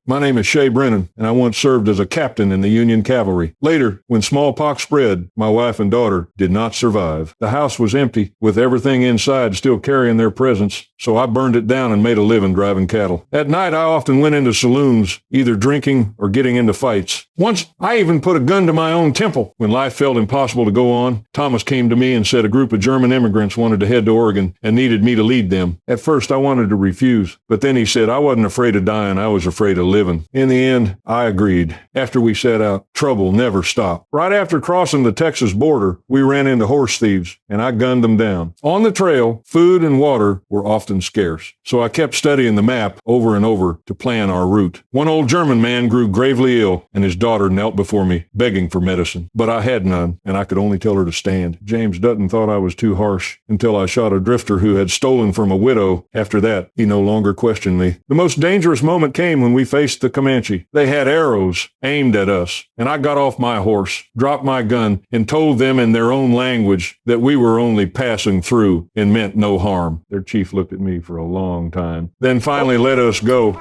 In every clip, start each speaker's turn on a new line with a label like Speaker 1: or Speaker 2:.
Speaker 1: My name is Shea Brennan, and I once served as a captain in the Union Cavalry. Later, when smallpox spread, my wife and daughter did not survive. The house was empty, with everything inside still carrying their presence, so I burned it down and made a living driving cattle. At night, I often went into saloons, either drinking or getting into fights. Once, I even put a gun to my own temple. When life felt impossible to go on, Thomas came to me and said a group of German immigrants wanted to head to Oregon and needed me to lead them. At first, I wanted to refuse, but then he said I wasn't afraid of dying, I was afraid of living. In the end, I agreed. After we set out, trouble never stopped. Right after crossing the Texas border, we ran into horse thieves, and I gunned them down. On the trail, food and water were often scarce, so I kept studying the map over and over to plan our route. One old German man grew gravely ill, and his daughter knelt before me, begging for medicine. But I had none, and I could only tell her to stand. James Dutton thought I was too harsh until I shot a drifter who had stolen from a widow. After that, he no longer questioned me. The most dangerous moment came when we faced the Comanche. They had arrows aimed at us, and I got off my horse, dropped my gun, and told them in their own language that we were only passing through and meant no harm. Their chief looked at me for a long time, then finally let us go,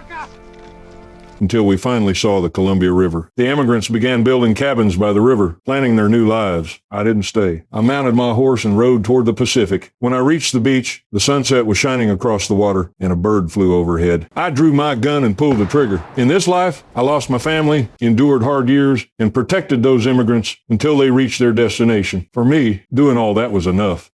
Speaker 1: until we finally saw the Columbia River. The immigrants began building cabins by the river, planning their new lives. I didn't stay. I mounted my horse and rode toward the Pacific. When I reached the beach, the sunset was shining across the water, and a bird flew overhead. I drew my gun and pulled the trigger. In this life, I lost my family, endured hard years, and protected those immigrants until they reached their destination. For me, doing all that was enough.